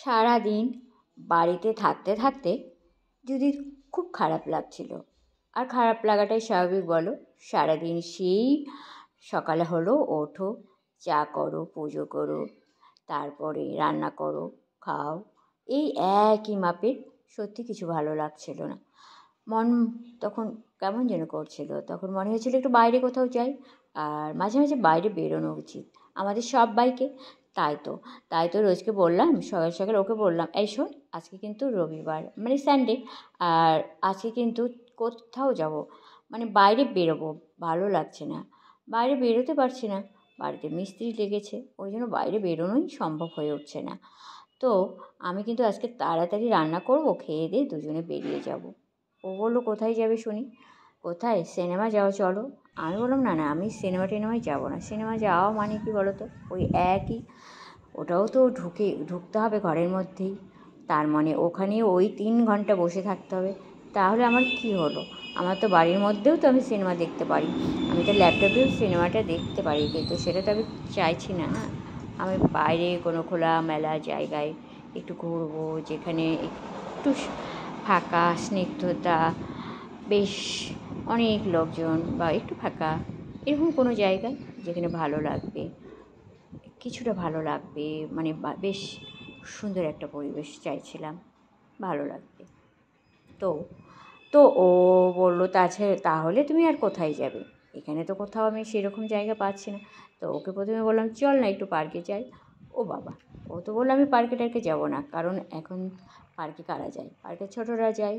সারাদিন বাড়িতে থাকতে থাকতে যদি খুব খারাপ লাগছিল, আর খারাপ লাগাটাই স্বাভাবিক বলো। সারাদিন সেই সকালে হলো ওঠো, চা করো, পুজো করো, তারপরে রান্না করো, খাও, এই একই মাপের। সত্যি কিছু ভালো লাগছিল না। মন তখন কেমন যেন করছিল। তখন মনে হয়েছিল একটু বাইরে কোথাও যাই। আর মাঝে মাঝে বাইরে বেরোনো উচিত আমাদের সব্বাইকে। তাই তো রোজকে বললাম, সকাল সকাল ওকে বললাম, এই শোন, আজকে কিন্তু রবিবার মানে সানডে, আর আজকে কিন্তু কোথাও যাব, মানে বাইরে বেরোবো, ভালো লাগছে না, বাইরে বেরোতে পারছি না, বাড়িতে মিস্ত্রি লেগেছে, ওই জন্য বাইরে বেরোনোই সম্ভব হয়ে উঠছে না। তো আমি কিন্তু আজকে তাড়াতাড়ি রান্না করব, খেয়ে দিয়ে দুজনে বেরিয়ে যাব। ও বললো, কোথায় যাবে শুনি? কোথায়? সিনেমা যাও, চলো। আমি বললাম, না না, আমি সিনেমায় যাবো না। সিনেমা যাওয়া মানে কি বলো তো, ওই একই, ওটাও তো ঢুকতে হবে ঘরের মধ্যেই, তার মানে ওখানে ওই 3 ঘন্টা বসে থাকতে হবে। তাহলে আমার কি হলো? আমার তো বাড়ির মধ্যেও তো আমি সিনেমা দেখতে পারি, আমি তো ল্যাপটপেও সিনেমাটা দেখতে পারি, কিন্তু সেটা তো আমি চাইছি না, না। আমি বাইরে কোনো খোলা মেলা জায়গায় একটু ঘুরবো, যেখানে একটু ফাঁকা, স্নিগ্ধতা, বেশ অনেক লোকজন, বা একটু ফাঁকা, এরকম কোনো জায়গায় যেখানে ভালো লাগবে, কিছুটা ভালো লাগবে, মানে বেশ সুন্দর একটা পরিবেশ চাইছিলাম, ভালো লাগবে। তো তো ও বললো, তাহলে তুমি আর কোথায় যাবে? এখানে তো কোথাও আমি সেরকম জায়গা পাচ্ছি না। তো ওকে প্রথমে বললাম, চল না একটু পার্কে যাই। ও বাবা, ও তো বললো, আমি পার্কে টার্কে যাবো না, কারণ এখন পার্কে কারা যায়? পার্কে ছোটরা যায়,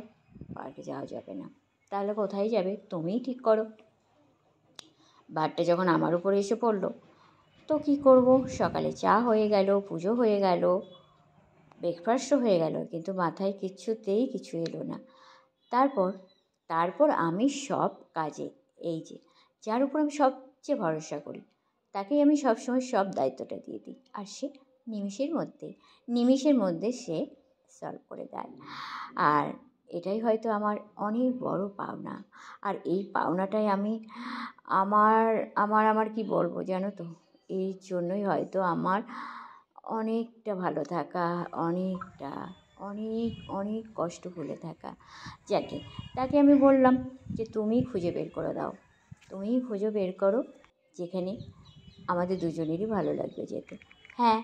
পার্কে যাওয়া যাবে না। তাহলে কোথায় যাবে? তুমিই ঠিক করো। বারটা যখন আমার উপরে এসে পড়লো, তো কী করব? সকালে চা হয়ে গেল, পুজো হয়ে গেল, ব্রেকফাস্টও হয়ে গেল, কিন্তু মাথায় কিছুতেই কিছু এলো না। তারপর আমি সব কাজে, এই যে যার উপর আমি সবচেয়ে ভরসা করি, তাকেই আমি সবসময় সব দায়িত্বটা দিয়ে দিই, আর সে নিমিষের মধ্যে সে সলভ করে দেয়। আর এটাই হয়তো আমার অনেক বড় পাওনা। আর এই পাওনাটাই আমি আমার আমার আমার কি বলবো জানো তো, এই জন্যই হয়তো আমার অনেকটা ভালো থাকা, অনেকটা অনেক অনেক কষ্ট ভুলে থাকা। তাকে আমি বললাম যে, তুমিই খুঁজে বের করে দাও, তুমিই খুঁজে বের করো যেখানে আমাদের দুজনেরই ভালো লাগবে যেতে। হ্যাঁ,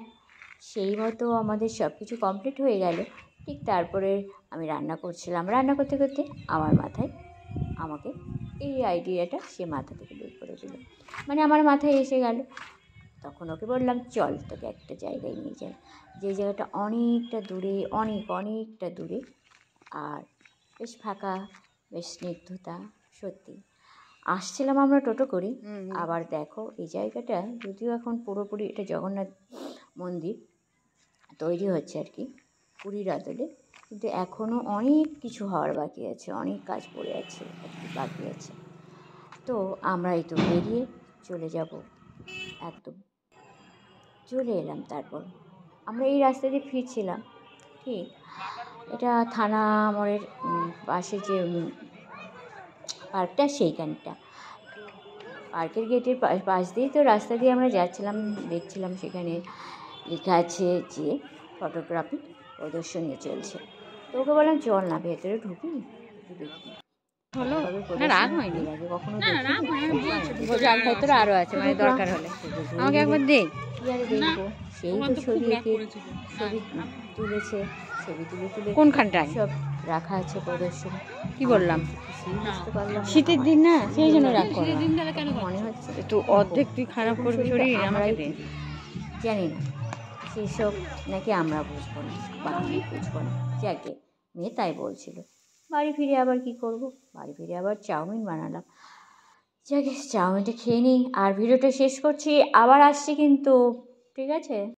সেই মতো আমাদের সব কিছু কমপ্লিট হয়ে গেল। ঠিক তারপরে আমি রান্না করছিলাম, রান্না করতে করতে আমার মাথায় আমাকে এই আইডিয়াটা সে মাথা থেকে বের করে দিল, মানে আমার মাথায় এসে গেল। তখন ওকে বললাম, চল তোকে একটা জায়গায় নিয়ে যাই, যে জায়গাটা অনেকটা দূরে, অনেকটা দূরে, আর বেশ ফাঁকা, বেশ স্নিগ্ধতা। সত্যি আসছিলাম আমরা টোটো করে, আবার দেখো এই জায়গাটা, যদিও এখন পুরোপুরি এটা জগন্নাথ মন্দির তৈরি হচ্ছে আর কি পুরীর আদলে, কিন্তু এখনও অনেক কিছু হওয়ার বাকি আছে, অনেক কাজ পড়ে আছে আর কি, বাকি আছে। তো আমরা এই তো বেরিয়ে চলে যাব, একদম চলে এলাম। তারপর আমরা এই রাস্তা দিয়ে ফিরছিলাম, ঠিক এটা থানা মোড়ের পাশে যে পার্কটা, সেইখানটা পার্কের গেটের পাশ দিয়েই তো রাস্তা দিয়ে আমরা যাচ্ছিলাম, দেখছিলাম সেখানে লেখা আছে যে ফটোগ্রাফি প্রদর্শনী চলছে। তো ওকে বললাম, চল না ভেতরে ঢুকি, দেখি হলো না, রাগ হয়নি, এর আগে কখনো দেখিনি, রাগ ভেতরে আরও আছে, মানে দরকার হলে আমাকে একবার দেখ, কি আর দেখবো, সেই তো ছবি তুলেছে, ছবি তুলে কোনখানটায় সব রাখা আছে প্রদর্শনী। কি বললাম, শীতের দিন না, সেই জন্য রাগ করা মনে হচ্ছে, একটু অর্ধেক তুই খারাপ করবি শরীর, আমরাই জানি না সেসব নাকি আমরা বুঝবো না বা আমি বুঝবো না। যাকে মেয়ে তাই বলছিল। বাড়ি ফিরে আবার কি করব, বাড়ি ফিরে আবার চাউমিন বানালাম। যাকে চাউমিনটা খেয়ে নিই, আর ভিডিওটা শেষ করছি, আবার আসছি কিন্তু, ঠিক আছে?